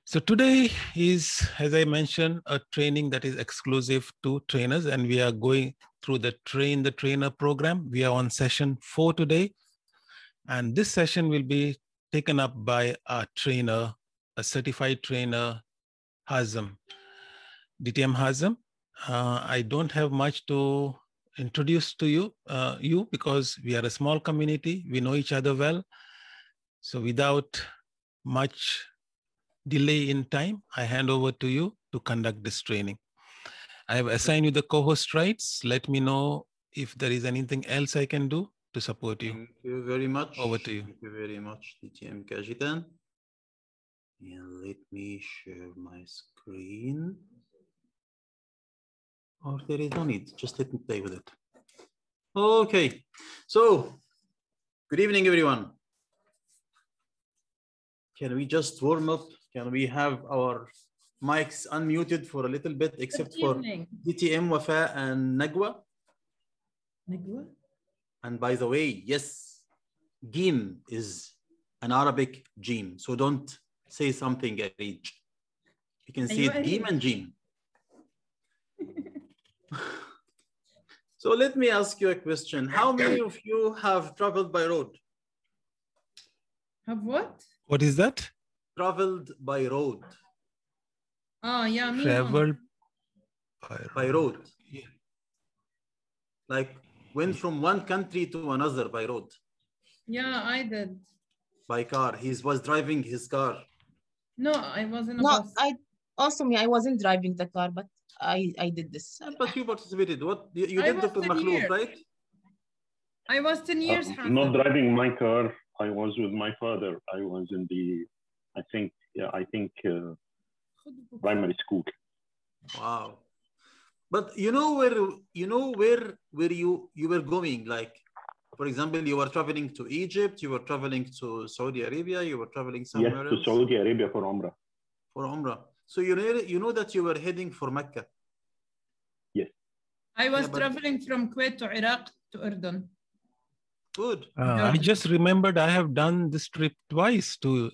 So today is, as I mentioned, a training that is exclusive to trainers, and we are going through the Train the Trainer program. We are on session 4 today, and this session will be taken up by a trainer, a certified trainer, Hazem, DTM Hazem. I don't have much to introduce to you because we are a small community. We know each other well. So without much delay in time, I hand over to you to conduct this training. I have assigned you the co-host rights. Let me know if there is anything else I can do to support you. Thank you very much. Over to you. Thank you very much, DTM Kajitan. And let me share my screen. Or there is no need, just let me play with it. Okay, so good evening, everyone. Can we just warm up? Can we have our mics unmuted for a little bit, except for DTM, Wafa, and Nagwa? Nagwa? And by the way, yes, Gim is an Arabic Jim, so don't say something Arij. You can say it Gim and Jim. So let me ask you a question. How many of you have traveled by road? Have what? What is that? Traveled by road. Oh, yeah, me. Traveled by road. Yeah. Like went from one country to another by road. Yeah, I did. By car. He was driving his car. No, I wasn't a No, bus. I wasn't driving the car, but I did this. But you participated. What you did, Dr. Makhlouf, right? I was 10 years. Not driving my car. I was with my father. I was in the, I think primary school. Wow. But you know where you were going, like, for example, you were traveling to Egypt, you were traveling to Saudi Arabia, you were traveling somewhere else? To Saudi Arabia for Umrah. For Umrah. So you know that you were heading for Mecca. Yes. I was traveling from Kuwait to Iraq to Urdun. Good. I just remembered I have done this trip twice to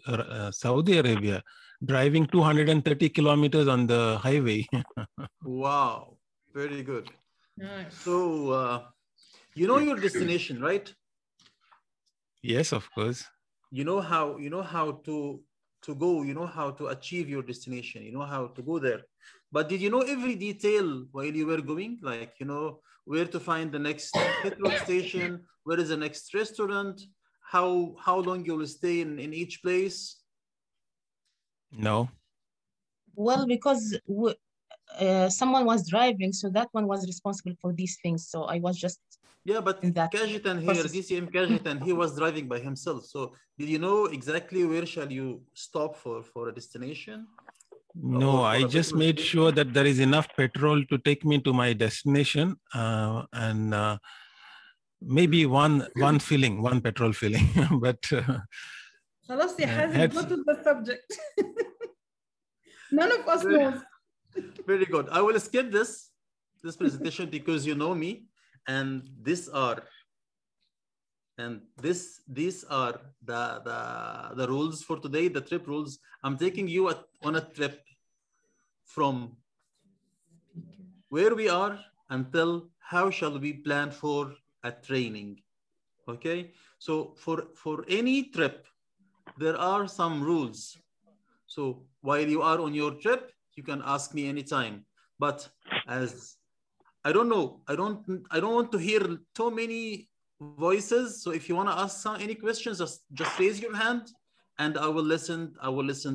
Saudi Arabia, driving 230 kilometers on the highway. Wow. Very good. Nice. So, you know your destination, right? Yes, of course. You know how to go, you know how to achieve your destination, you know how to go there. But did you know every detail while you were going? Like, you know, where to find the next petrol station, where is the next restaurant, how long you will stay in each place? No. Well, because someone was driving, so that one was responsible for these things. So I was just but Kajitan here, DCM Kajitan, he was driving by himself. So did you know exactly where shall you stop for a destination? No, I just made sure that there is enough petrol to take me to my destination, and maybe one petrol filling, but خلاص يا حازم, go to the subject. None of us knows. Very good. I will skip this presentation because you know me, and these are the rules for today, the trip rules. I'm taking you on a trip from where we are until how shall we plan for a training. Okay, so for any trip there are some rules. So while you are on your trip, you can ask me anytime, but as I don't want to hear too many voices. So if you want to ask any questions, just raise your hand and I will listen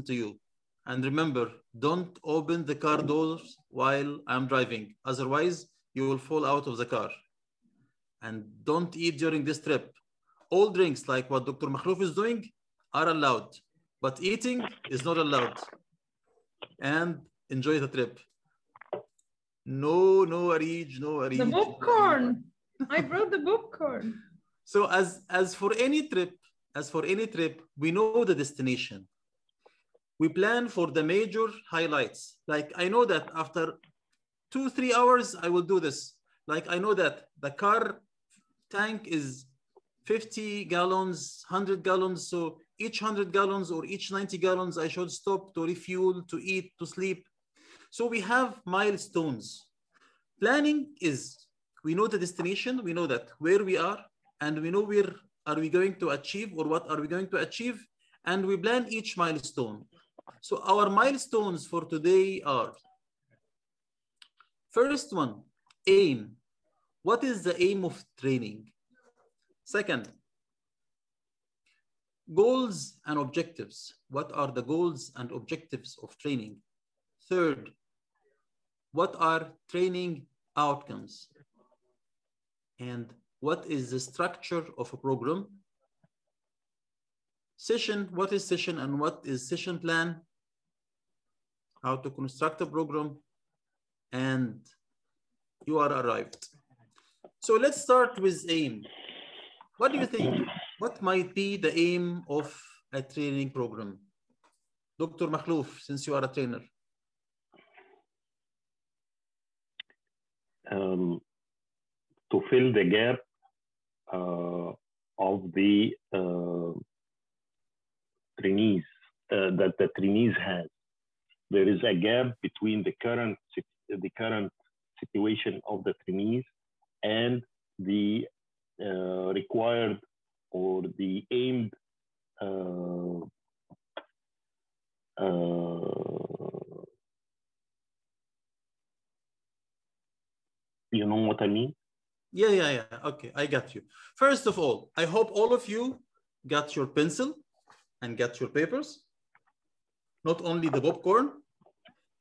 to you. And remember, don't open the car doors while I'm driving, otherwise you will fall out of the car. And don't eat during this trip. All drinks, like what Dr. Makhlouf is doing, are allowed, but eating is not allowed. And enjoy the trip. No Arij, no Arij. The popcorn. I brought the popcorn. So as for any trip, we know the destination. We plan for the major highlights. Like I know that after 2-3 hours, I will do this. Like I know that the car tank is 50 gallons, 100 gallons. So each 100 gallons or each 90 gallons, I should stop to refuel, to eat, to sleep. So we have milestones. Planning is, we know the destination, we know that where we are, and we know where are we going to achieve or what are we going to achieve, and we plan each milestone. So our milestones for today are, first one, aim. What is the aim of training? Second, goals and objectives. What are the goals and objectives of training? Third, what are training outcomes? And what is the structure of a program? Session, what is session and what is session plan? How to construct a program, and you are arrived. So let's start with aim. What do you think? What might be the aim of a training program? Dr. Makhlouf, since you are a trainer. To fill the gap of the trainees that the trainees has. There is a gap between the current situation of the trainees and the required or the aimed you know what I mean? Yeah. Okay, I got you. First of all, I hope all of you got your pencil and got your papers, not only the popcorn.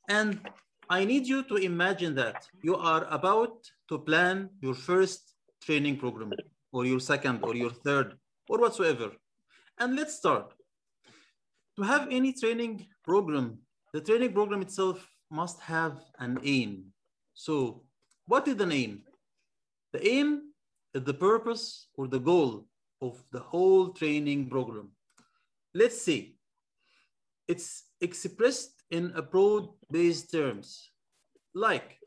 And I need you to imagine that you are about to plan your first training program, or your second, or your third, or whatsoever. And let's start. To have any training program, the training program itself must have an aim. So what is an aim? The aim is the purpose or the goal of the whole training program. Let's say it's expressed in a broad-based terms, like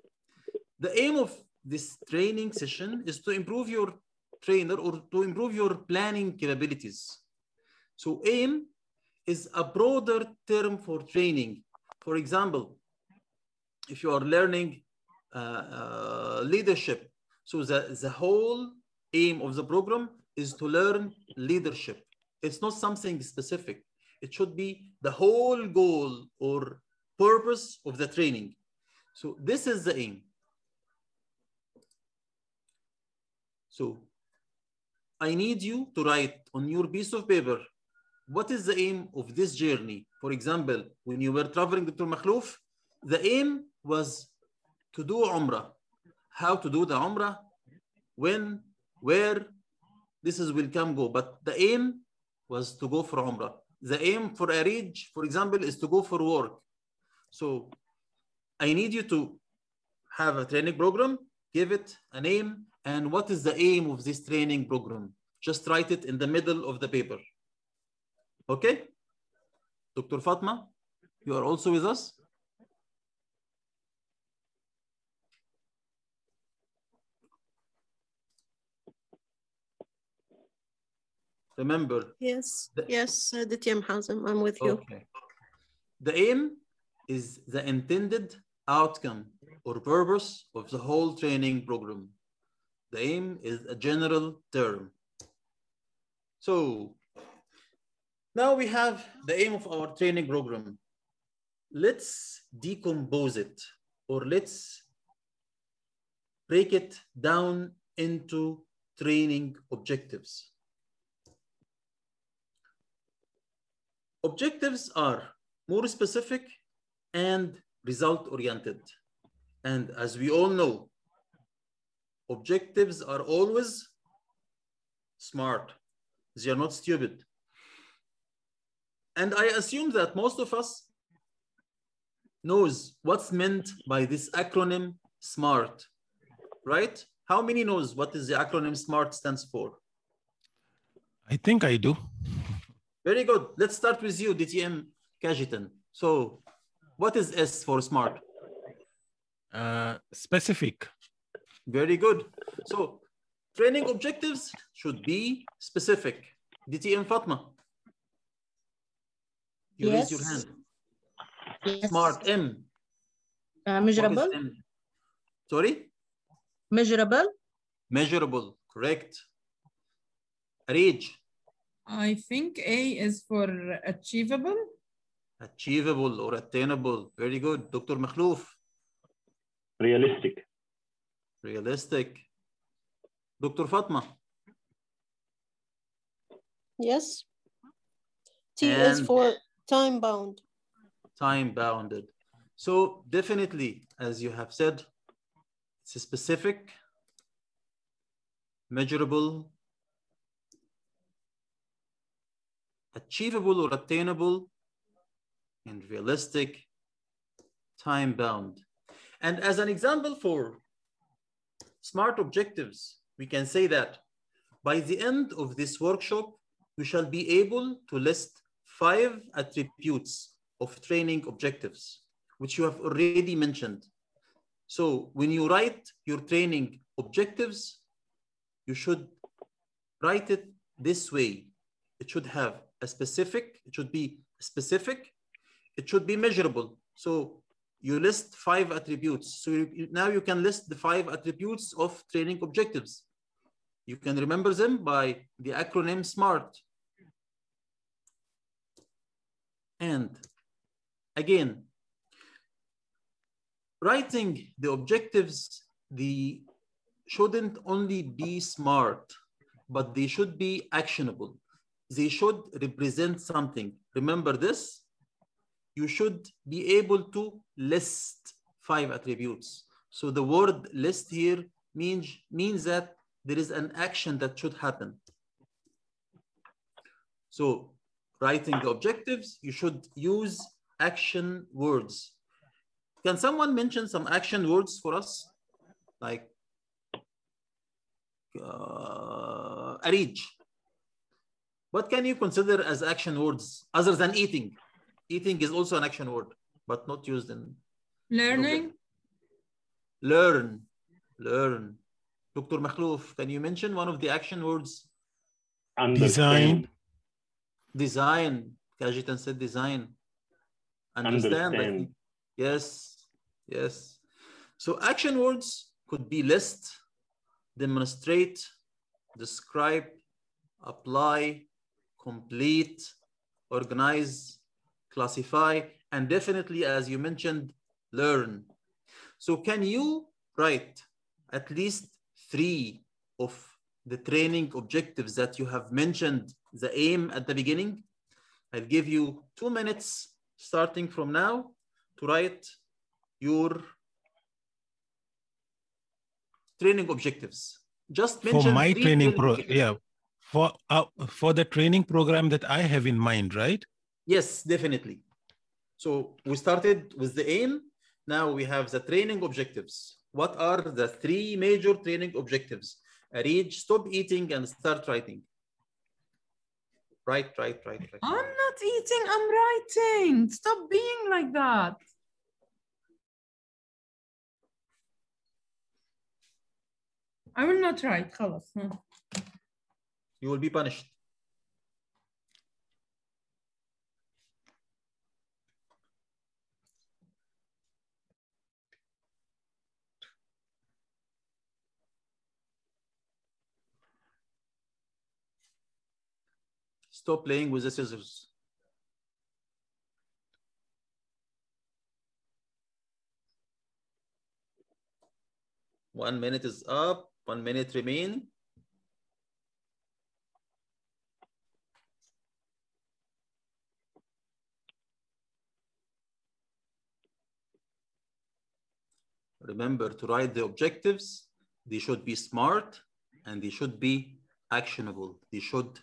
the aim of this training session is to improve your trainer or to improve your planning capabilities. So aim is a broader term for training. For example, if you are learning leadership, so the whole aim of the program is to learn leadership. It's not something specific. It should be the whole goal or purpose of the training. So this is the aim. So I need you to write on your piece of paper, what is the aim of this journey? For example, when you were traveling, Dr. Makhlouf, the aim was to do Umrah. How to do the Umrah, when, where, this is will come go. But the aim was to go for Umrah. The aim for a Hajj, for example, is to go for work. So I need you to have a training program, give it a name, and what is the aim of this training program? Just write it in the middle of the paper. Okay? Dr. Fatma, you are also with us? Remember? Yes, DTM Hazem, I'm with you. Okay. The aim is the intended outcome or purpose of the whole training program. The aim is a general term. So now we have the aim of our training program. Let's decompose it, or let's break it down into training objectives. Objectives are more specific and result-oriented. And as we all know, objectives are always smart. They are not stupid. And I assume that most of us knows what's meant by this acronym SMART, right? How many knows what is the acronym SMART stands for? I think I do. Very good. Let's start with you, DTM Kajitan. So what is S for SMART? Specific. Very good. So training objectives should be specific. DTM Fatma. You raise your Yes. hand. Yes. Smart. M. Measurable. What is M? Sorry? Measurable. Measurable. Correct. Reach. I think A is for achievable. Achievable or attainable. Very good. Dr. Makhlouf. Realistic. Realistic. Dr. Fatma. Yes. T is And for time bound. time bounded. So definitely, as you have said, it's specific, measurable, achievable or attainable, and realistic, time bound. And as an example for smart objectives, we can say that by the end of this workshop, you shall be able to list 5 attributes of training objectives, which you have already mentioned. So when you write your training objectives, you should write it this way. It should have a specific, it should be specific, it should be measurable. So you list 5 attributes. So now you can list the 5 attributes of training objectives. You can remember them by the acronym SMART. And again, writing the objectives, they shouldn't only be smart, but they should be actionable. They should represent something. Remember this, you should be able to list 5 attributes. So the word list here means that there is an action that should happen. So writing the objectives, you should use action words. Can someone mention some action words for us? Like arrange. What can you consider as action words other than eating? Eating is also an action word, but not used in Learning. Learn. Learn. Dr. Makhlouf, can you mention one of the action words? Understand. Design. Kajitan said design. Understand. I think. Yes. Yes. So action words could be list, demonstrate, describe, apply, complete, organize, classify, and definitely, as you mentioned, learn. So can you write at least 3 of the training objectives that you have mentioned, the aim at the beginning? I'll give you 2 minutes starting from now to write your training objectives. Just mention for my 3 training for the training program that I have in mind, right? Yes, definitely. So we started with the aim. Now we have the training objectives. What are the 3 major training objectives? Read, stop eating, and start writing. Write. I'm not eating, I'm writing. Stop being like that. I will not write. خلاص. You will be punished. Stop playing with the scissors. One minute is up. 1 minute remain. Remember to write the objectives. They should be smart and they should be actionable. They should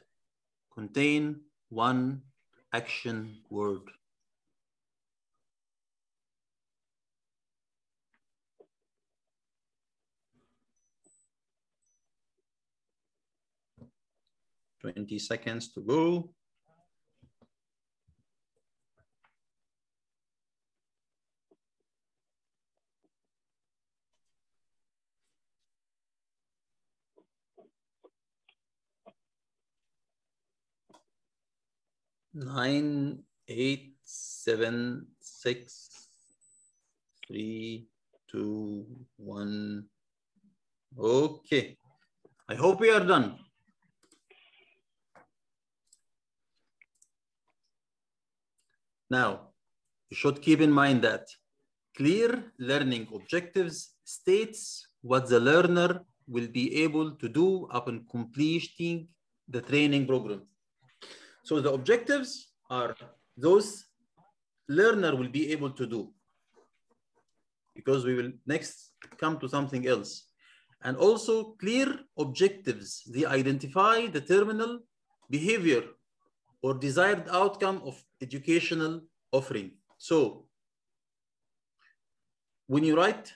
contain 1 action word. $20 seconds to go. Nine, 8, 7, 6, 3, 2, 1. Okay. I hope we are done. Now, you should keep in mind that clear learning objectives states what the learner will be able to do upon completing the training program. So the objectives are those learner will be able to do, because we will next come to something else. And also clear objectives, they identify the terminal behavior or desired outcome of educational offering. So when you write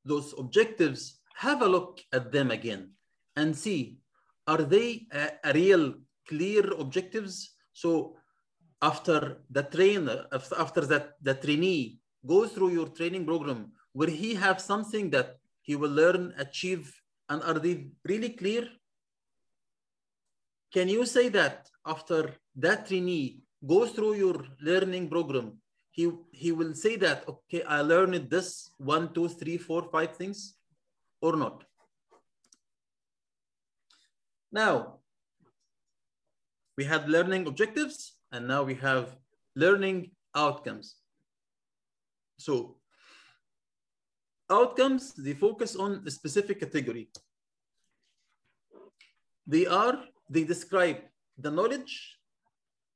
those objectives, have a look at them again and see, are they a real clear objectives? So after the trainer, after that the trainee goes through your training program, will he have something that he will learn, achieve, and are they really clear? Can you say that after that trainee goes through your learning program, he will say that, okay, I learned this 1, 2, 3, 4, 5 things, or not? Now, we had learning objectives, and now we have learning outcomes. So outcomes, they focus on a specific category. They describe the knowledge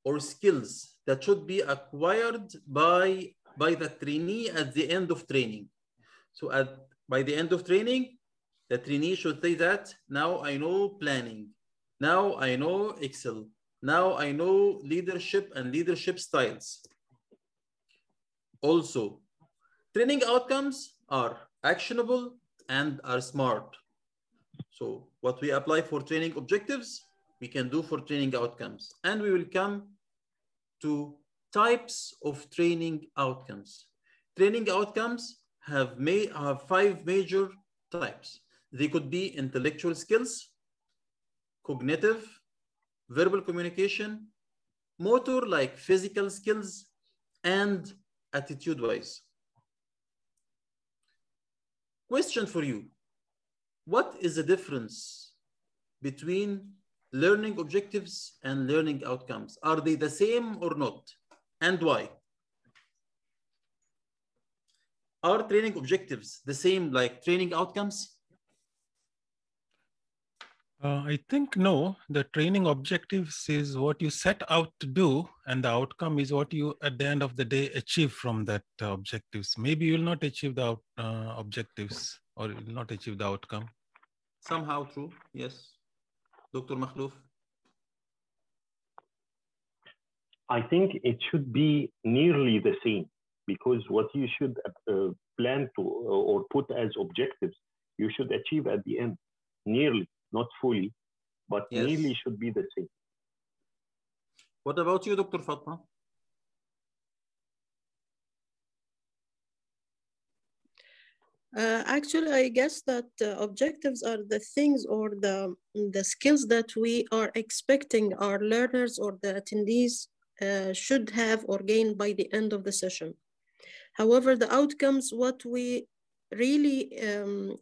or skills that should be acquired by the trainee at the end of training. So by the end of training, the trainee should say that, now I know planning, now I know Excel, now I know leadership and leadership styles. Also, training outcomes are actionable and are smart. So what we apply for training objectives, we can do for training outcomes. And we will come to types of training outcomes. Training outcomes have 5 major types. They could be intellectual skills, cognitive, verbal communication, motor like physical skills, and attitude-wise. Question for you. What is the difference between learning objectives and learning outcomes? Are they the same or not? And why? Are training objectives the same like training outcomes? I think no. The training objectives is what you set out to do, and the outcome is what you, at the end of the day, achieve from that objectives. Maybe you will not achieve the objectives, or you will not achieve the outcome. Somehow true, yes. Dr. Makhlouf? I think it should be nearly the same, because what you should plan to or put as objectives, you should achieve at the end, nearly, not fully, but yes, nearly should be the same. What about you, Dr. Fatma? Actually, I guess that objectives are the things or the skills that we are expecting our learners or the attendees should have or gain by the end of the session. However, the outcomes, what we really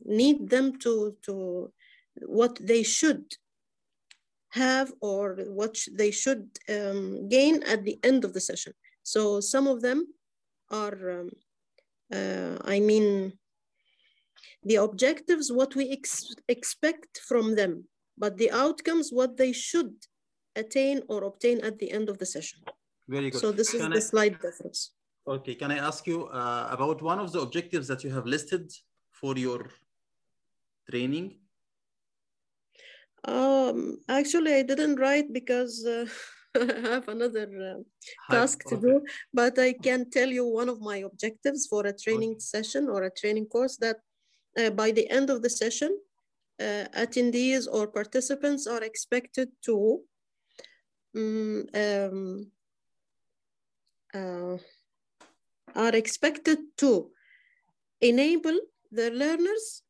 need them to what they should have or what they should gain at the end of the session. So some of them are, the objectives, what we expect from them, but the outcomes, what they should attain or obtain at the end of the session. Very good. So this is the slight difference. Okay, can I ask you about one of the objectives that you have listed for your training? Actually, I didn't write because I have another task to do, but I can tell you one of my objectives for a training session or a training course, that by the end of the session, attendees or participants are expected to enable the learners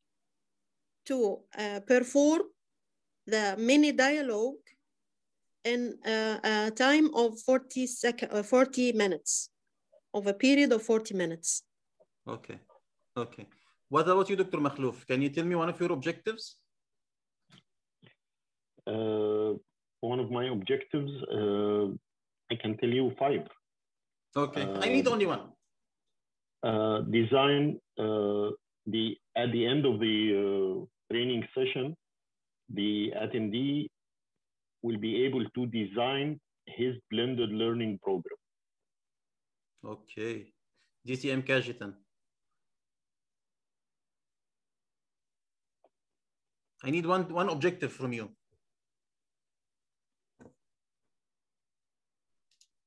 to perform the mini dialogue in a time of 40 minutes, of a period of 40 minutes. Okay. Okay. What about you, Dr. Makhlouf? Can you tell me one of your objectives? One of my objectives, I can tell you 5. Okay, I need only one. Design at the end of the training session, the attendee will be able to design his blended learning program. Okay. DTM Kajitan. I need one objective from you.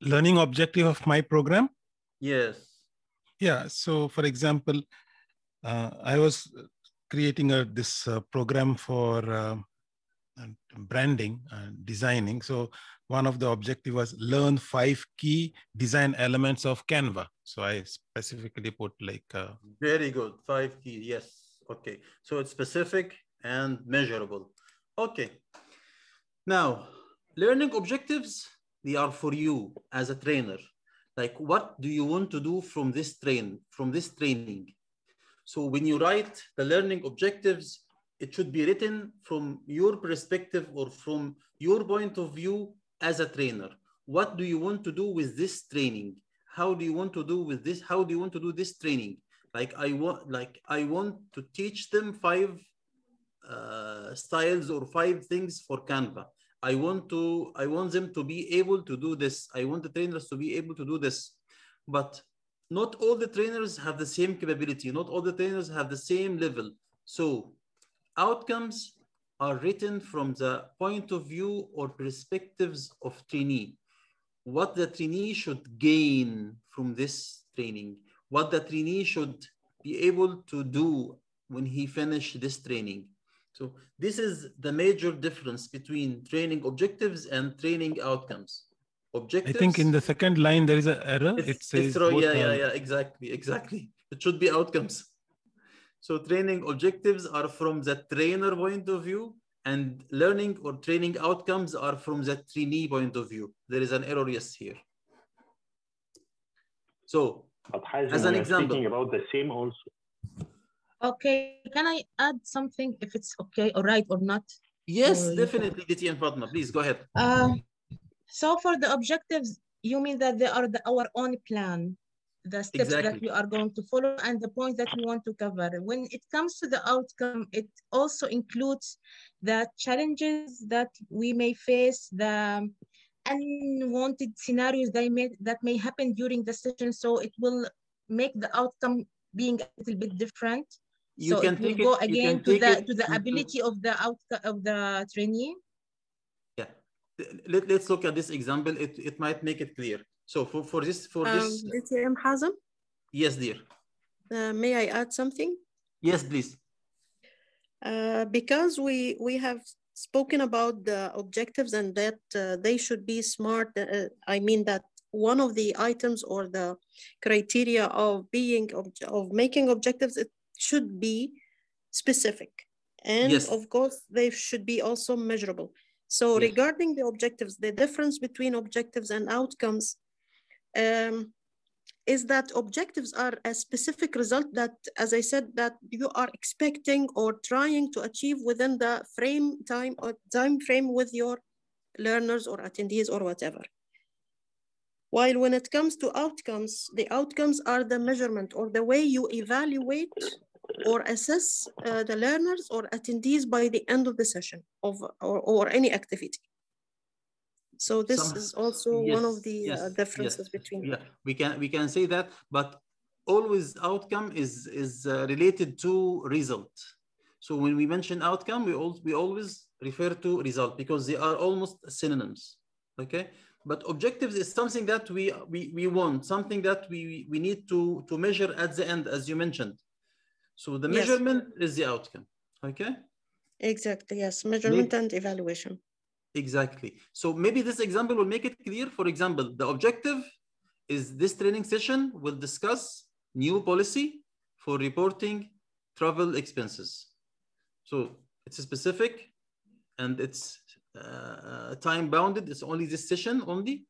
Learning objective of my program? Yes. Yeah. So, for example, I was creating this program for branding and designing. So one of the objectives was learn 5 key design elements of Canva. So I specifically put like... Very good. 5 key. Yes. Okay. So it's specific and measurable. Okay. Now, learning objectives, they are for you as a trainer. Like, what do you want to do from this training? So when you write the learning objectives, it should be written from your perspective or from your point of view as a trainer. What do you want to do with this training? How do you want to do with this? How do you want to do this training? Like I want to teach them 5 styles or 5 things for Canva. I want them to be able to do this. I want the trainers to be able to do this. But not all the trainers have the same capability. Not all the trainers have the same level. So outcomes are written from the point of view or perspectives of trainee. What the trainee should gain from this training. What the trainee should be able to do when he finishes this training. So this is the major difference between training objectives and training outcomes. Objectives. I think in the second line, there is an error. It says both exactly. It should be outcomes. So training objectives are from the trainer point of view, and learning or training outcomes are from the trainee point of view. There is an error, yes, here. So, but Hazem, as an example, speaking about the same also. Okay, can I add something if it's okay or right or not? Yes, definitely, Diti and Fatma. Please go ahead. So for the objectives, you mean that they are our own plan, the steps that we are going to follow and the points that we want to cover. When it comes to the outcome, it also includes the challenges that we may face, the unwanted scenarios that may happen during the session. So it will make the outcome being a little bit different. So it will go again to the ability of the outcome of the trainee. Yeah, let's look at this example. It might make it clear. So for this DTM Hazem? Yes, dear. May I add something? Yes, please. Because we have spoken about the objectives and that they should be smart. I mean that one of the items or the criteria of making objectives, it should be specific. And yes, of course, they should be also measurable. So yes, regarding the objectives, the difference between objectives and outcomes is that objectives are a specific result that, as I said, that you are expecting or trying to achieve within the time frame with your learners or attendees or whatever. While when it comes to outcomes, the outcomes are the measurement or the way you evaluate or assess the learners or attendees by the end of the session or any activity. So this is also one of the differences between. Yeah, we can say that, but always outcome is related to result. So when we mention outcome, we always refer to result because they are almost synonyms. Okay, but objectives is something that we want, something that we need to measure at the end, as you mentioned. So the measurement is the outcome. Okay. Exactly. Yes, measurement and evaluation. Exactly. So maybe this example will make it clear. For example, the objective is this training session will discuss new policy for reporting travel expenses. So it's specific and it's time bounded. It's only this session only.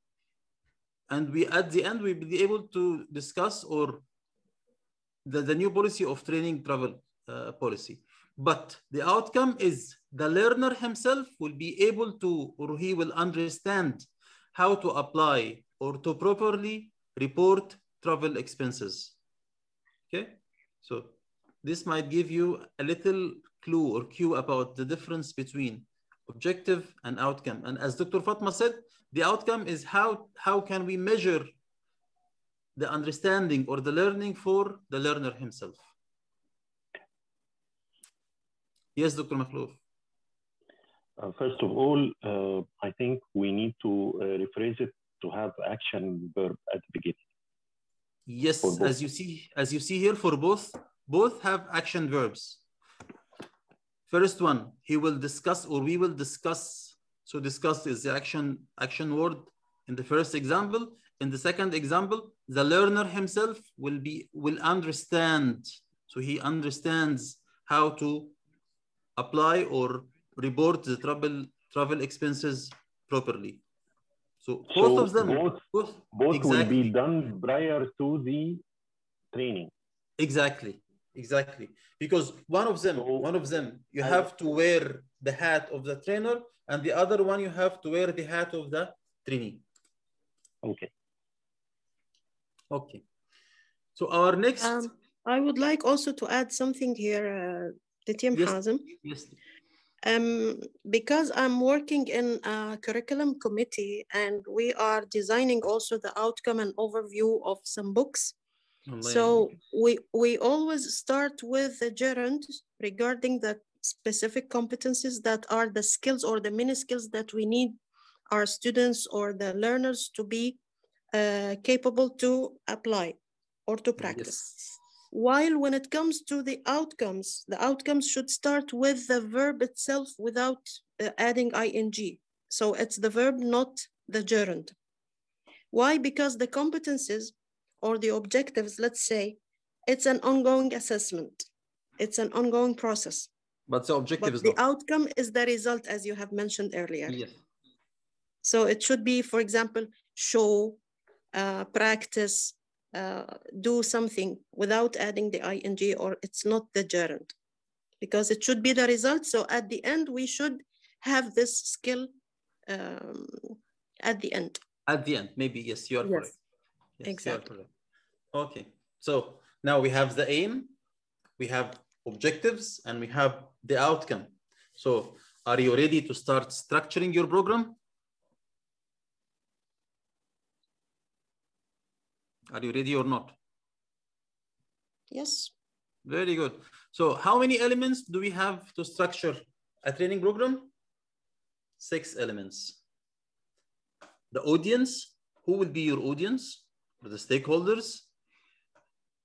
And we, at the end, we'll be able to discuss or the new policy of training travel policy. But the outcome is the learner himself will be able to, or he will understand how to apply or to properly report travel expenses. Okay, so this might give you a little clue or cue about the difference between objective and outcome. And as Dr. Fatma said, the outcome is how can we measure the understanding or the learning for the learner himself. Yes, Dr. Makhlouf. First of all, I think we need to rephrase it to have action verb at the beginning. Yes, as you see here, for both have action verbs. First one, he will discuss or we will discuss. So discuss is the action word in the first example. In the second example, the learner himself will understand. So he understands how to apply or report the travel expenses properly. So both of them, both will be done prior to the training. Exactly. Because one of them, you have to wear the hat of the trainer, and the other one you have to wear the hat of the trainee. Okay. So our next. I would like also to add something here, the team Hazem. Yes. Because I'm working in a curriculum committee and we are designing also the outcome and overview of some books. So we always start with the gerund regarding the specific competencies that are the skills or the mini skills that we need our students or the learners to be capable to apply or to practice. Yes. While when it comes to the outcomes should start with the verb itself without adding ing. So it's the verb, not the gerund. Why? Because the competencies or the objectives, let's say, it's an ongoing assessment. It's an ongoing process. But the objective is the outcome is the result, as you have mentioned earlier. Yes. So it should be, for example, show, practice, do something without adding the ing, or it's not the gerund, because it should be the result. So at the end, we should have this skill at the end. At the end, maybe, yes, you are correct. Yes, exactly. You are correct. Okay, so now we have the aim, we have objectives, and we have the outcome. So are you ready to start structuring your program? Are you ready or not? Yes. Very good. So how many elements do we have to structure a training program? 6 elements. The audience, who will be your audience? The stakeholders.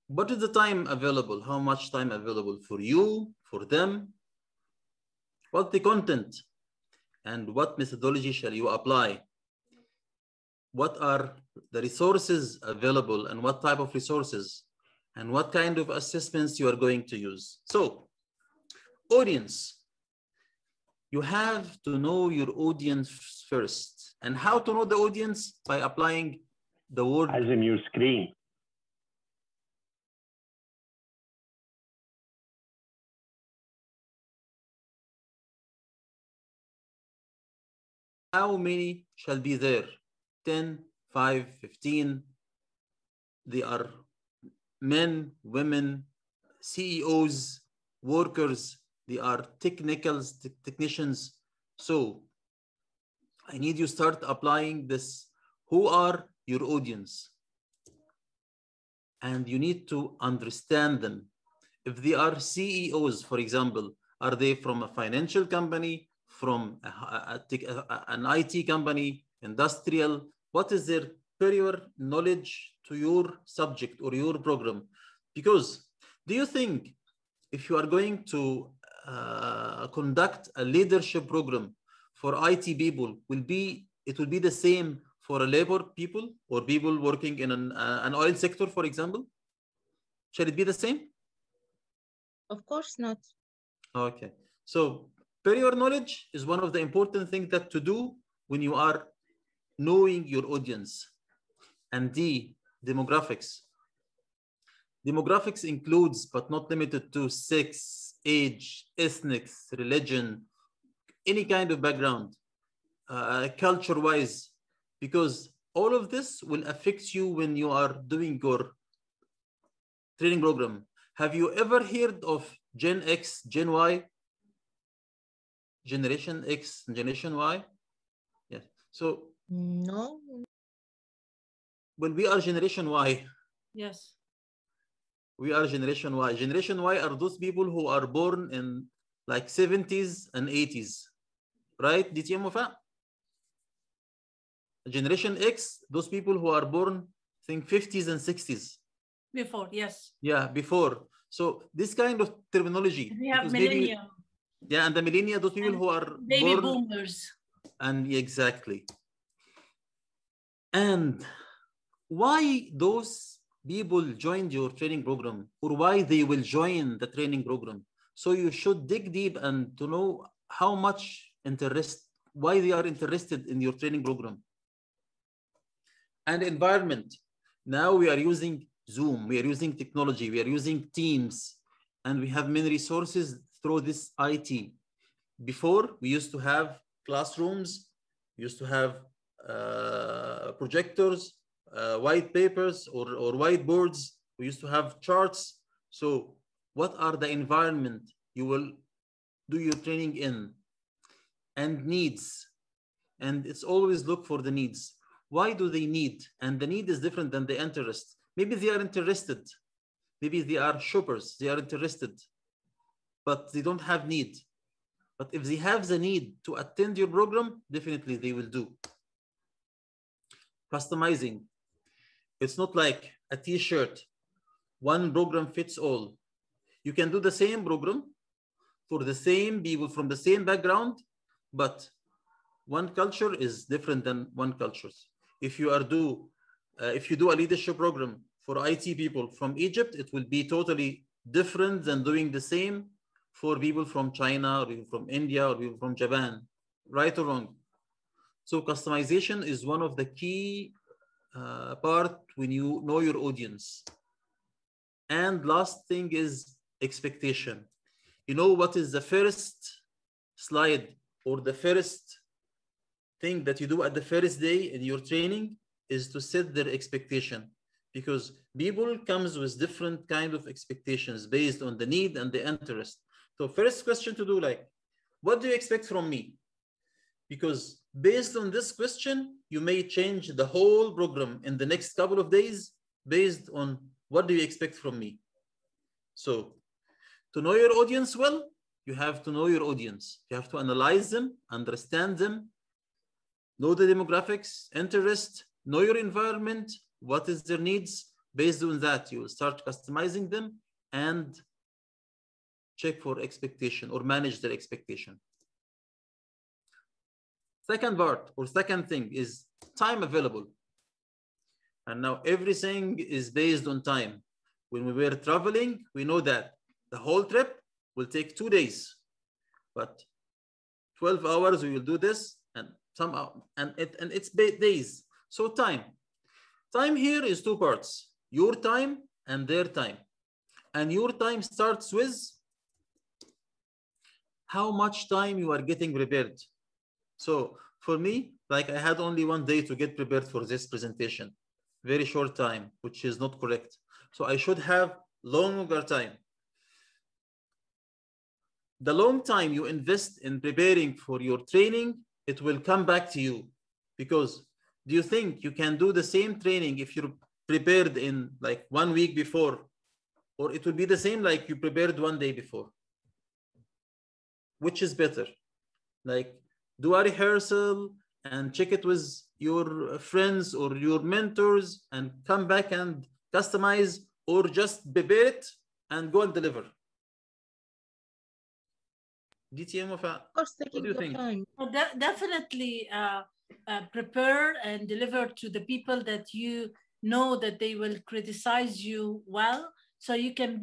What is the time available? How much time available for you, for them? What's the content? And what methodology shall you apply? What are the resources available and what type of resources? And what kind of assessments you are going to use? So, audience, you have to know your audience first. And how to know the audience? By applying the word. As in your screen. How many shall be there? 10, 5, 15. They are men, women, CEOs, workers. They are technicians. So I need you start applying this. Who are your audience? And you need to understand them. If they are CEOs, for example, are they from a financial company, from an IT company, industrial? What is their prior knowledge to your subject or your program? Because do you think if you are going to conduct a leadership program for IT people, it will be the same for a labor people or people working in an oil sector, for example? Shall it be the same? Of course not. Okay. So Prior knowledge is one of the important things that to do when you are knowing your audience. And D, demographics. Demographics includes, but not limited to, sex, age, ethnic, religion, any kind of background, culture-wise, because all of this will affect you when you are doing your training program. Have you ever heard of Gen X, Gen Y? Generation X, Generation Y? Yes. So, no. Well, we are Generation Y. Yes. We are Generation Y. Generation Y are those people who are born in like 70s and 80s. Right? DTM Wafa? Generation X, those people who are born, I think 50s and 60s. Before, yes. Yeah, before. So this kind of terminology. We have millennium. Yeah, and the millennia, those people and who are baby born, boomers. And exactly. And why those people joined your training program, or why they will join the training program? So you should dig deep and to know how much interest, why they are interested in your training program. And environment. Now we are using Zoom, we are using technology, we are using Teams, and we have many resources through this IT. Before, we used to have classrooms, we used to have projectors, white papers or whiteboards. We used to have charts. So what are the environment you will do your training in? And needs. And it's always look for the needs. Why do they need? And the need is different than the interest. Maybe they are interested. Maybe they are shoppers. They are interested, but they don't have need. But if they have the need to attend your program, definitely they will do. Customizing. It's not like a t-shirt. One program fits all. You can do the same program for the same people from the same background, but one culture is different than one culture. If you do a leadership program for IT people from Egypt, it will be totally different than doing the same for people from China or people from India or people from Japan, right or wrong. So customization is one of the key part when you know your audience. And last thing is expectation. You know what is the first slide or the first thing that you do at the first day in your training is to set their expectation, because people comes with different kind of expectations based on the need and the interest. So first question to do, like, what do you expect from me? Because based on this question, you may change the whole program in the next couple of days based on what do you expect from me. So to know your audience well, you have to know your audience. You have to analyze them, understand them, know the demographics, interest, know your environment, what is their needs. Based on that, you will start customizing them and check for expectation or manage their expectation. Second part or second thing is time available. And now everything is based on time. When we were traveling, we know that the whole trip will take 2 days, but 12 hours we will do this, and it's days. So time here is two parts: your time and their time. And your time starts with how much time you are getting prepared. So for me, like, I had only 1 day to get prepared for this presentation, very short time, which is not correct. So I should have longer time. The long time you invest in preparing for your training, it will come back to you. Because do you think you can do the same training if you're prepared in like 1 week before, or it will be the same like you prepared 1 day before? Which is better? Like, do a rehearsal and check it with your friends or your mentors and come back and customize, or just prepare it and go and deliver? DTM of course, taking your time. Well, definitely prepare and deliver to the people that you know that they will criticize you well, so you can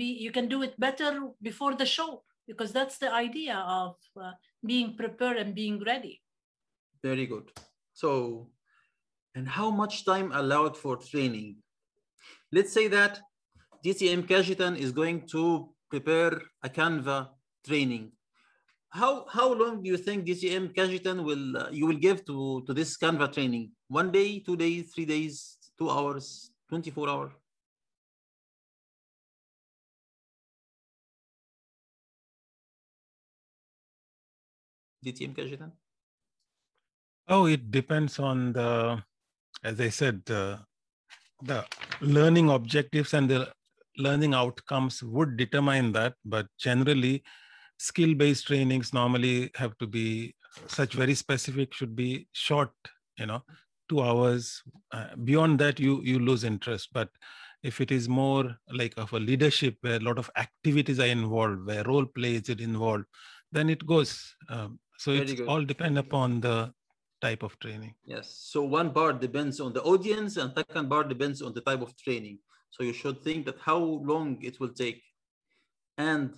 do it better before the show. because that's the idea of being prepared and being ready. Very good. So, and how much time allowed for training? Let's say that DCM Kajitan is going to prepare a Canva training. How long do you think DCM Kajitan will you will give to this Canva training? 1 day, 2 days, 3 days, 2 hours, 24 hours? DTM Kajitan? Oh, it depends on the, as I said, the learning objectives and the learning outcomes would determine that. But generally, skill-based trainings normally have to be such very specific, should be short, 2 hours. Beyond that, you lose interest. But if it is more like of a leadership where a lot of activities are involved, where role play is involved, then it goes. So Very it's good. all depend upon the type of training. Yes. So one part depends on the audience and second part depends on the type of training. So you should think that how long it will take and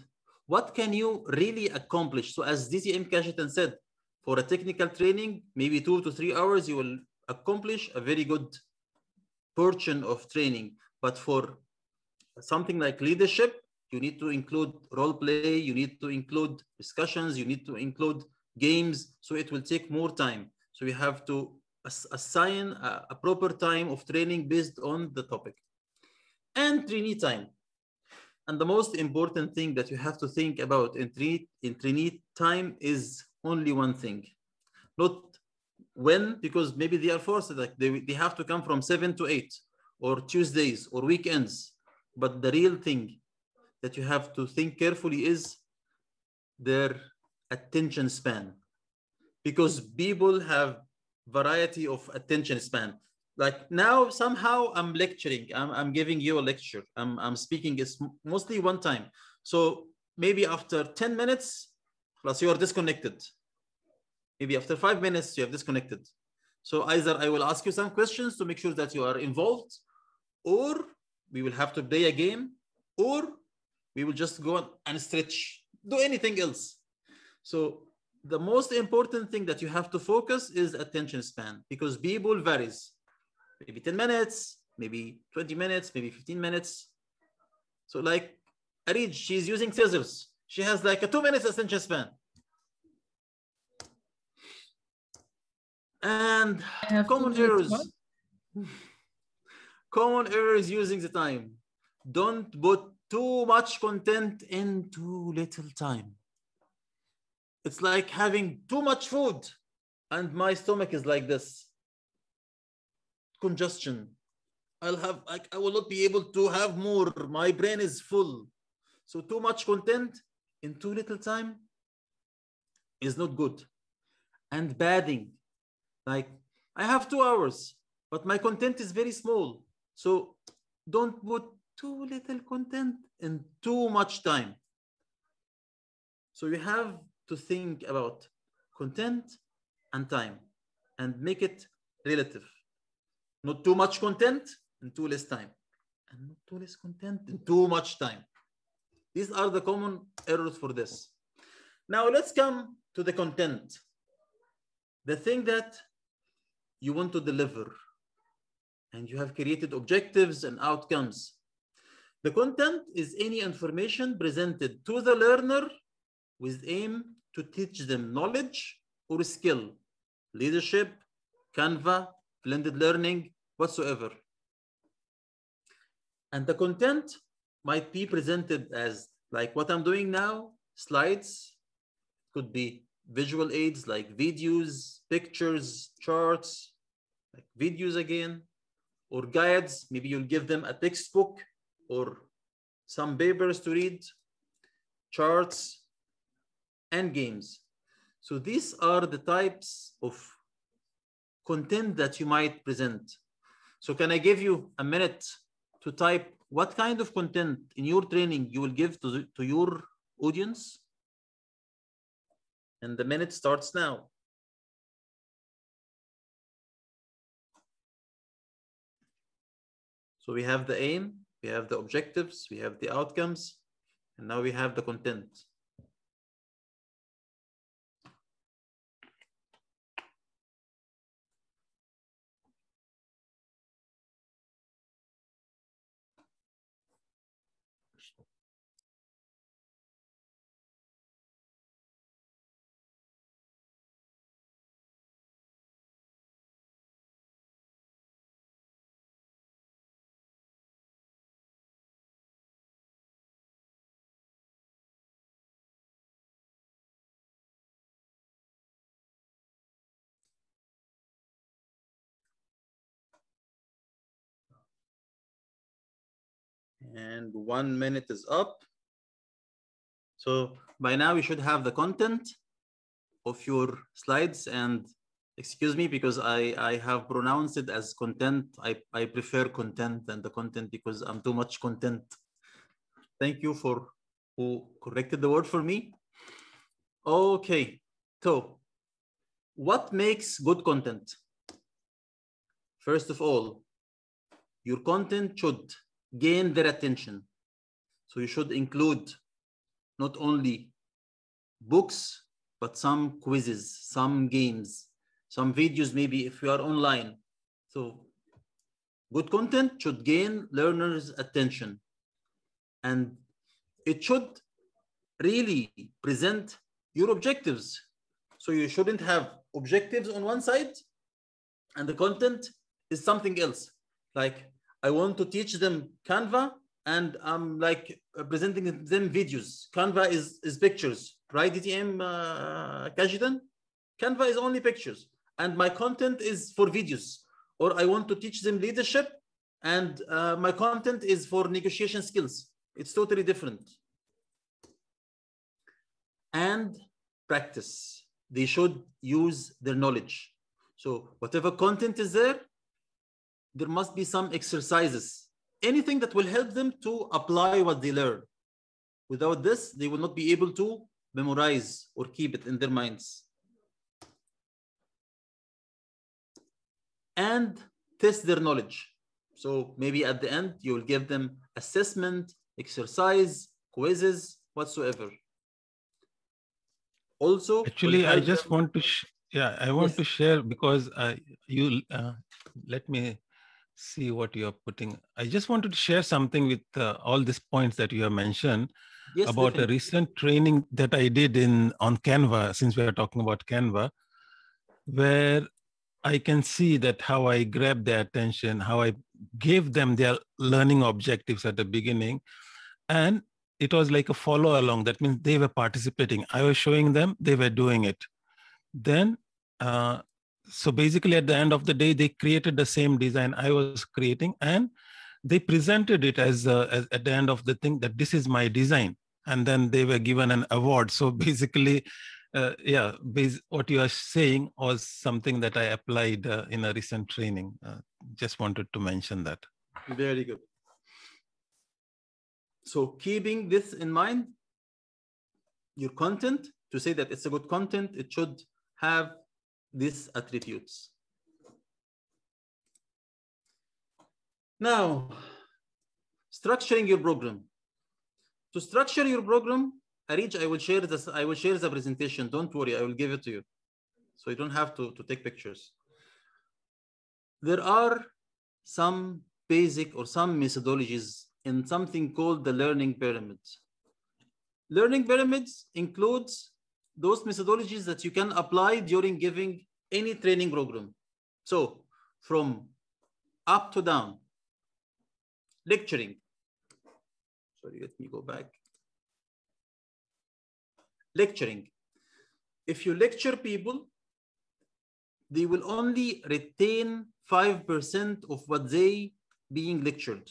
what can you really accomplish. So as DCM Kashitan said, for a technical training, maybe 2 to 3 hours, you will accomplish a very good portion of training. But for something like leadership, you need to include role play, you need to include discussions, you need to include games. So it will take more time. So you have to assign a proper time of training based on the topic. And trainee time. And the most important thing that you have to think about in trainee time is only one thing. Not when, because maybe they are forced, like they have to come from 7 to 8 or Tuesdays or weekends. But the real thing that you have to think carefully is their attention span. Because people have variety of attention span. Like now, somehow I'm lecturing, I'm giving you a lecture. I'm speaking is mostly one time. So maybe after 10 minutes, plus you are disconnected. Maybe after 5 minutes, you have disconnected. So either I will ask you some questions to make sure that you are involved, or we will have to play a game, or we will just go and stretch, do anything else. So the most important thing that you have to focus is attention span, because people varies. Maybe 10 minutes, maybe 20 minutes, maybe 15 minutes. So like Arid, she's using scissors. She has like a 2 minutes attention span. And common errors. Common errors using the time. Don't put too much content in too little time. It's like having too much food and my stomach is like this. Congestion. I will not be able to have more. My brain is full. So too much content in too little time is not good. And padding. Like I have 2 hours, but my content is very small. So don't put too little content in too much time. So you have to think about content and time and make it relative. Not too much content and too less time. And not too less content and too much time. These are the common errors for this. Now let's come to the content. The thing that you want to deliver. And you have created objectives and outcomes. The content is any information presented to the learner with aim to teach them knowledge or skill, leadership, Canva, blended learning, whatsoever. And the content might be presented as like what I'm doing now, slides, could be visual aids like videos, pictures, charts, like videos again, or guides. Maybe you'll give them a textbook or some papers to read, charts, and games. So these are the types of content that you might present. So can I give you a minute to type what kind of content in your training you will give to your audience? And the minute starts now. So we have the aim, we have the objectives, we have the outcomes, and now we have the content. And 1 minute is up. So by now you should have the content of your slides, and excuse me because I have pronounced it as content. I prefer content than the content because I'm too much content. Thank you for who corrected the word for me. Okay, so what makes good content? First of all, your content should gain their attention. So you should include not only books, but some quizzes, some games, some videos, maybe if you are online. So good content should gain learners' attention. And it should really present your objectives. So you shouldn't have objectives on one side and the content is something else. Like I want to teach them Canva and I'm like presenting them videos. Canva is pictures, right? DTM Kajidan? Canva is only pictures and my content is for videos. Or I want to teach them leadership and my content is for negotiation skills. It's totally different. And practice. They should use their knowledge. So whatever content is there, there must be some exercises. Anything that will help them to apply what they learn. Without this, they will not be able to memorize or keep it in their minds. And test their knowledge. So maybe at the end, you will give them assessment, exercise, quizzes, whatsoever. Also, actually, I just want to, I want to share because let me see what you are putting. I just wanted to share something with all these points that you have mentioned about definitely. A recent training that I did on Canva, since we are talking about Canva, where I can see that how I grabbed their attention, how I gave them their learning objectives at the beginning. And it was like a follow along. That means they were participating. I was showing them, they were doing it. Then, so basically at the end of the day, they created the same design I was creating and they presented it as at the end of the thing that this is my design. And then they were given an award. So basically, what you are saying was something that I applied in a recent training. Just wanted to mention that. Very good. So keeping this in mind, your content, to say that it's a good content, it should have these attributes. Now, structuring your program. To structure your program, Arij, I will share the presentation. Don't worry, I will give it to you. So you don't have to take pictures. There are some basic or some methodologies in something called the learning pyramids. Learning pyramids includes those methodologies that you can apply during giving any training program. So from up to down, lecturing. Sorry, let me go back. Lecturing. If you lecture people, they will only retain 5% of what they being lectured.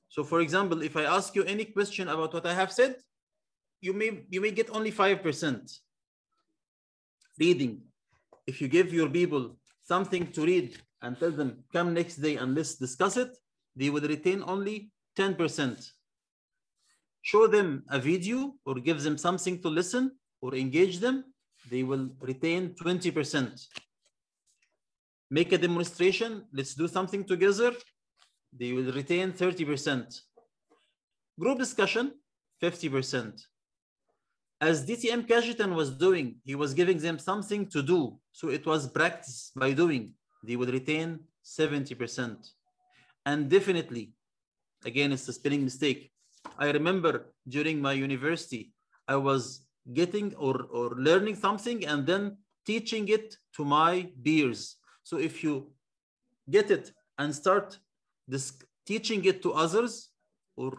So for example, if I ask you any question about what I have said, you may get only 5%. Reading. If you give your people something to read and tell them, come next day and let's discuss it, they will retain only 10%. Show them a video or give them something to listen or engage them, they will retain 20%. Make a demonstration, let's do something together, they will retain 30%. Group discussion, 50%. As DTM Kajitan was doing, he was giving them something to do. So it was practice by doing. They would retain 70%. And definitely, again, it's a spelling mistake. I remember during my university, I was getting or learning something and then teaching it to my peers. So if you get it and start teaching it to others or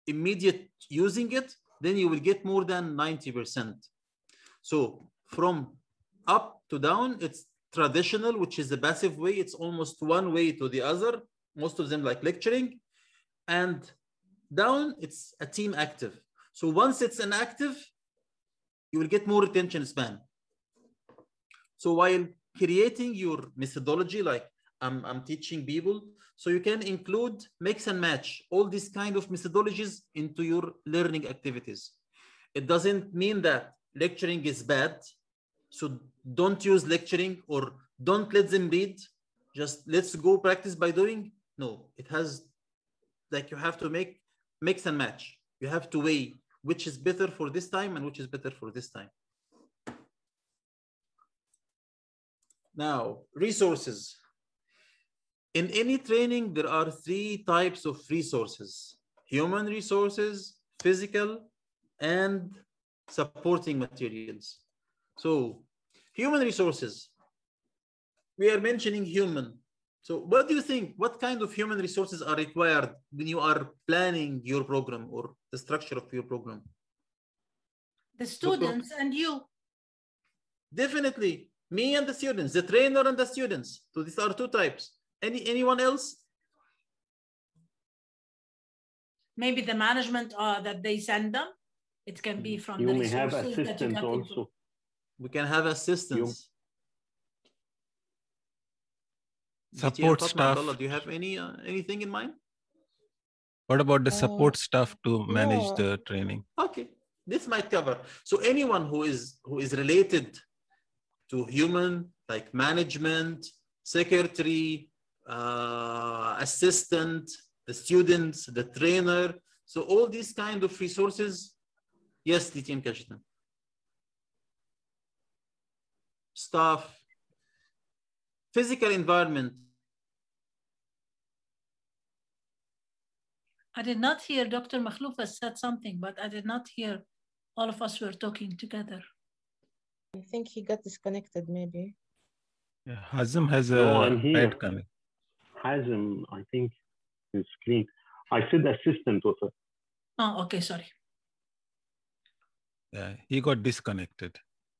immediate using it, then you will get more than 90%. So from up to down, it's traditional, which is the passive way. It's almost one way to the other. Most of them like lecturing. And down, it's a team active. So once it's an active, you will get more attention span. So while creating your methodology, like I'm teaching people, so you can include, mix and match all these kind of methodologies into your learning activities. It doesn't mean that lecturing is bad. So don't use lecturing or don't let them read. Just let's go practice by doing. No, it has, like, you have to mix and match. You have to weigh which is better for this time and which is better for this time. Now, resources. In any training, there are 3 types of resources: human resources, physical, and supporting materials. So, human resources, we are mentioning human. So what do you think? What kind of human resources are required when you are planning your program or the structure of your program? The students and you. Definitely, me and the students, the trainer and the students. So these are 2 types. Anyone else? Maybe the management that they send them. It can be from you the may have resources that you assistants get also. We can have assistants. Support staff. Do you have anything in mind? What about the support staff to manage the training? Okay, this might cover. So anyone who is related to human, like management, secretary, assistant, the students, the trainer. So all these kind of resources. Yes, Lithium Kashtan. Staff, physical environment. I did not hear Dr. Makhloufa said something, but I did not hear all of us were talking together. I think he got disconnected, maybe. Yeah, Hazem has a I'm here. bad connection. Hazem, I think, his screen. I said assistant with her. Oh, okay, sorry. Yeah, he got disconnected.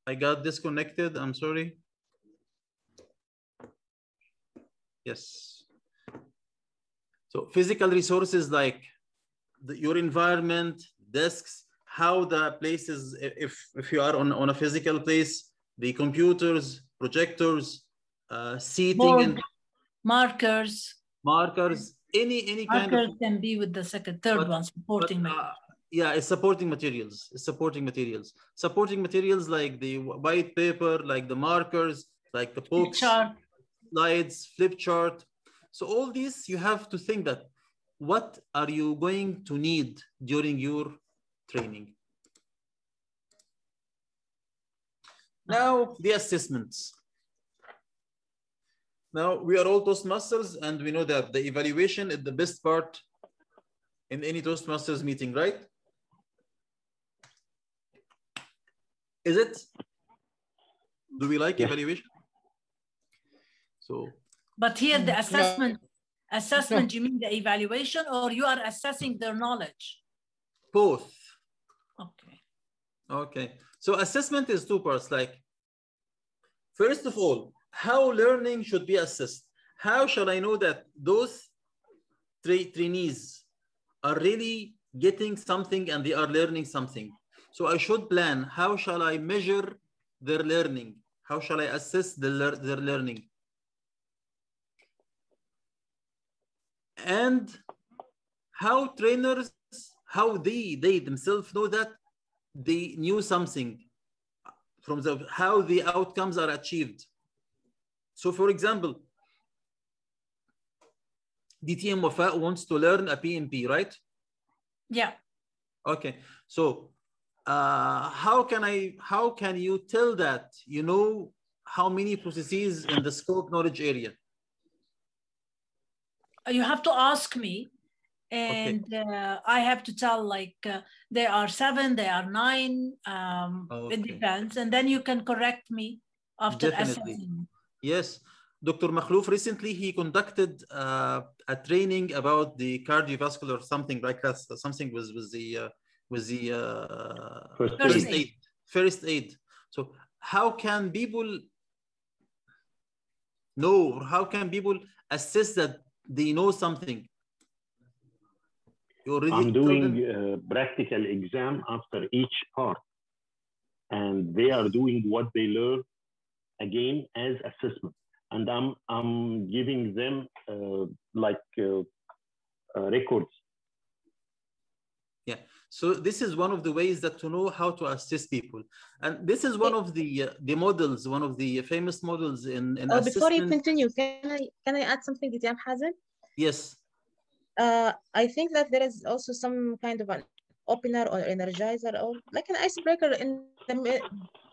I got disconnected. I'm sorry. Yes. So physical resources like your environment, desks, how the places, if you are on a physical place, the computers, projectors, seating, board, and markers, any kind of. Markers can be with the third one, supporting materials. Yeah, it's supporting materials. Supporting materials like the white paper, like the markers, like the books, slides, flip chart. So all these, you have to think that what are you going to need during your training? Now, the assessments. Now, we are all Toastmasters, and we know that the evaluation is the best part in any Toastmasters meeting, right? Is it? Do we like evaluation? So. But here the assessment, you mean the evaluation, or you are assessing their knowledge? Both. Okay. Okay. So assessment is 2 parts. Like, first of all, how learning should be assessed. How shall I know that those trainees are really getting something and they are learning something? So I should plan, how shall I measure their learning? How shall I assess their learning? And how trainers, how they themselves know that they knew something from how the outcomes are achieved. So for example, DTM Wafa wants to learn a PMP, right? Yeah. Okay. So how can you tell that you know how many processes in the scope knowledge area? You have to ask me And I have to tell like they are 7, they are 9. It depends, and then you can correct me after assessing. Yes, Dr. Makhlouf recently he conducted a training about the cardiovascular something like that, something with the first aid. So how can people know, or how can people assess that they know something? I'm doing a practical exam after each part, and they are doing what they learn again as assessment, and I'm giving them records. Yeah. So this is one of the ways that to know how to assess people, and this is one of the models, one of the famous models in assessment. Before you continue, can I add something, Hazem? Yes. I think that there is also some kind of an opener or energizer or like an icebreaker in the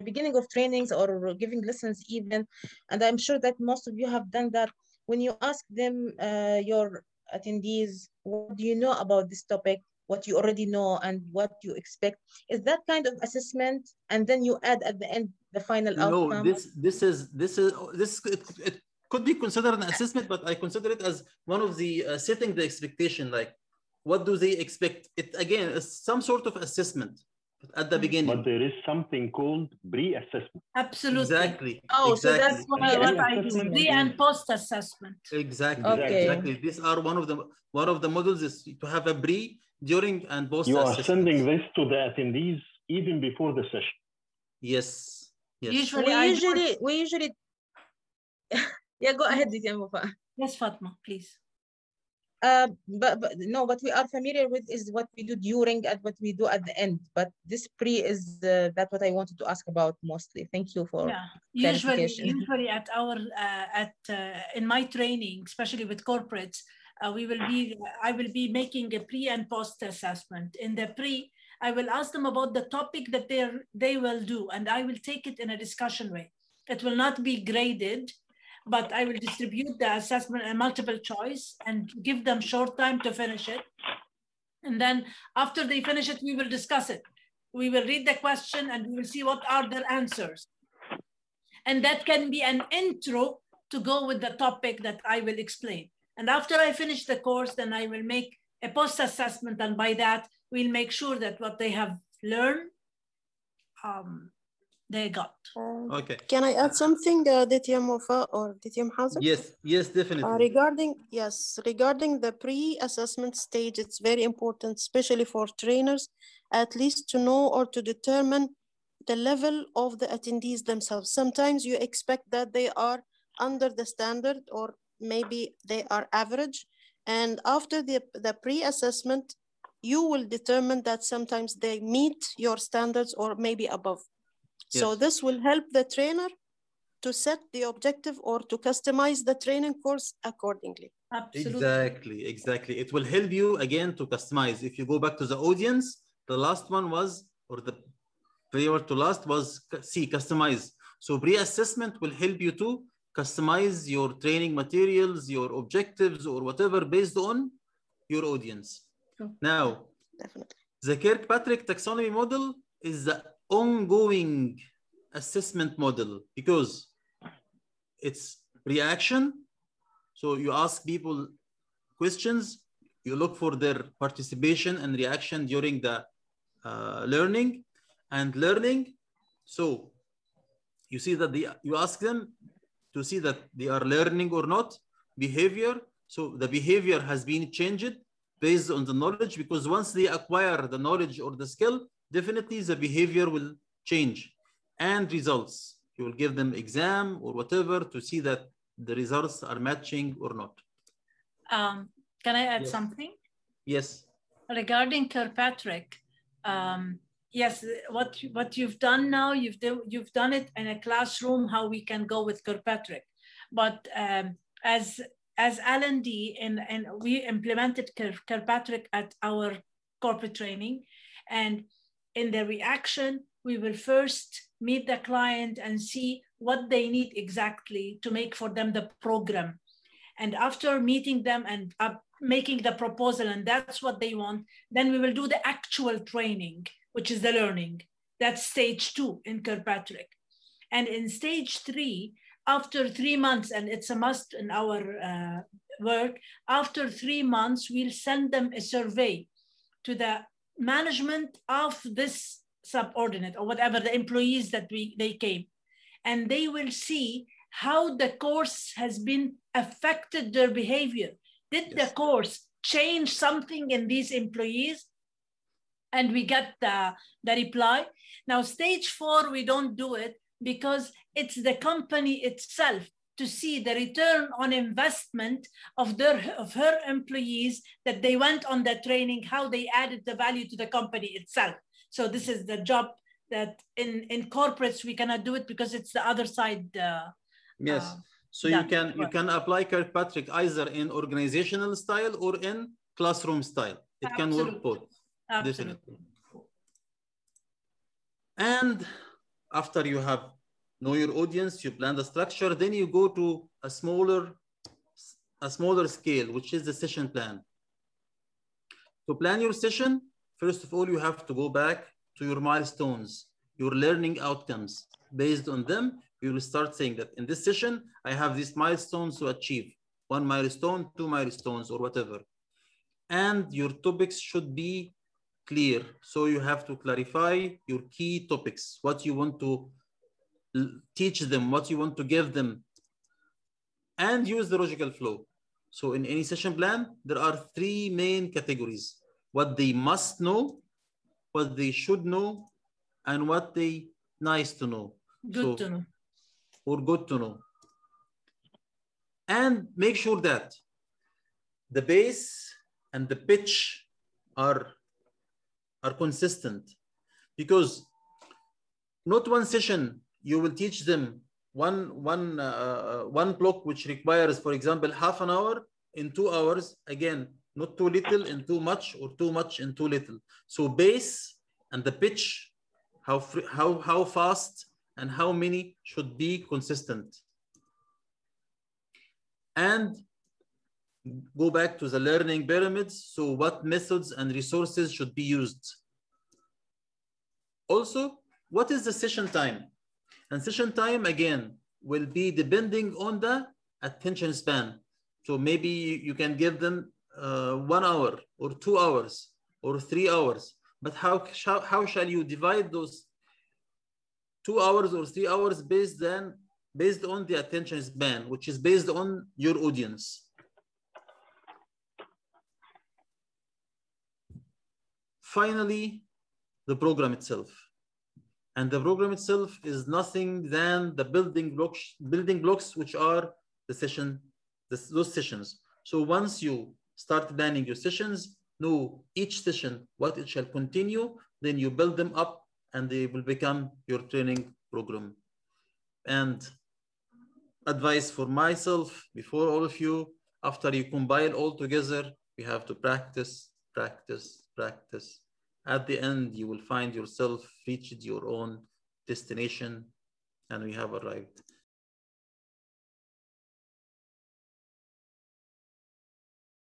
beginning of trainings or giving lessons even. And I'm sure that most of you have done that. When you ask them, your attendees, what do you know about this topic, what you already know and what you expect, is that kind of assessment, and then you add at the end the final outcome. No, it could be considered an assessment, but I consider it as one of the setting the expectation, like what do they expect. It again is some sort of assessment at the beginning. But there is something called pre-assessment. Absolutely. Exactly. Oh, exactly. So that's what I do. Pre and post assessment. Exactly. Okay. Exactly. These are one of the models is to have a pre, during, and post. You are sending this to the attendees even before the session. Yes. Yes. We usually yeah, go ahead, Yes, Fatma, please. But what we are familiar with is what we do during and what we do at the end. But this pre is that's what I wanted to ask about mostly. Thank you for clarification. Usually at our in my training, especially with corporates, I will be making a pre and post assessment. In the pre, I will ask them about the topic that they will do, and I will take it in a discussion way. It will not be graded, but I will distribute the assessment and multiple choice and give them short time to finish it. And then after they finish it, we will discuss it. We will read the question and we will see what are their answers. And that can be an intro to go with the topic that I will explain. And after I finish the course, then I will make a post-assessment. And by that, we'll make sure that what they have learned, they got. Okay. Can I add something, Ditya Mofa or Ditya Hazem? Yes, definitely. Regarding the pre-assessment stage, it's very important, especially for trainers, at least to know or to determine the level of the attendees themselves. Sometimes you expect that they are under the standard, or maybe they are average. And after the pre-assessment, you will determine that sometimes they meet your standards or maybe above. Yes. So this will help the trainer to set the objective or to customize the training course accordingly. Absolutely. Exactly. It will help you again to customize. If you go back to the audience, the last one was, or the prior to last was customize. So pre-assessment will help you to customize your training materials, your objectives, or whatever based on your audience. Now, definitely, the Kirkpatrick taxonomy model is the ongoing assessment model because it's reaction. So you ask people questions, you look for their participation and reaction during the learning. So you see that you ask them to see that they are learning or not. Behavior. So the behavior has been changed based on the knowledge, because once they acquire the knowledge or the skill, definitely the behavior will change. And results. You will give them exam or whatever to see that the results are matching or not. Can I add something? Yes. Regarding Kirkpatrick, yes, what you've done now, you've done it in a classroom, how we can go with Kirkpatrick. But as L&D, and we implemented Kirkpatrick at our corporate training, and in the reaction, we will first meet the client and see what they need exactly to make for them the program. And after meeting them and making the proposal, and that's what they want. Then we will do the actual training, which is the learning. That's stage 2 in Kirkpatrick. And in stage 3, after 3 months, and it's a must in our work, after 3 months, we'll send them a survey to the management of this subordinate or whatever, the employees that they came. And they will see how the course has been affected their behavior. Did the course change something in these employees? And we get the reply. Now, stage 4, we don't do it because it's the company itself to see the return on investment of her employees, that they went on the training, how they added the value to the company itself. So this is the job that in corporates we cannot do it because it's the other side. Yes. So you can apply Kirkpatrick either in organizational style or in classroom style. It can work both. Definitely. And after you have know your audience, you plan the structure, then you go to a smaller scale, which is the session plan. To plan your session, first of all, you have to go back to your milestones, your learning outcomes. Based on them, you will start saying that in this session, I have these milestones to achieve. 1 milestone, 2 milestones, or whatever. And your topics should be clear. So you have to clarify your key topics, what you want to teach them, what you want to give them, and use the logical flow. So in any session plan, there are 3 main categories: what they must know, what they should know, and what they nice to know. Good to know. Or good to know. And make sure that the base and the pitch are consistent, because not one session you will teach them one block which requires, for example, half an hour in 2 hours. Again, not too little and too much, or too much and too little. So base and the pitch, how fast and how many should be consistent. And go back to the learning pyramids. So what methods and resources should be used? Also, what is the session time? And session time, again, will be depending on the attention span. So maybe you can give them 1 hour or 2 hours or 3 hours. But how shall you divide those 2 hours or 3 hours based on the attention span, which is based on your audience? Finally, the program itself. And the program itself is nothing than the building blocks, which are those sessions. So once you start planning your sessions, know each session what it shall continue, then you build them up and they will become your training program. And advice for myself, before all of you, after you combine all together, you have to practice, practice, practice. At the end, you will find yourself reached your own destination, and we have arrived.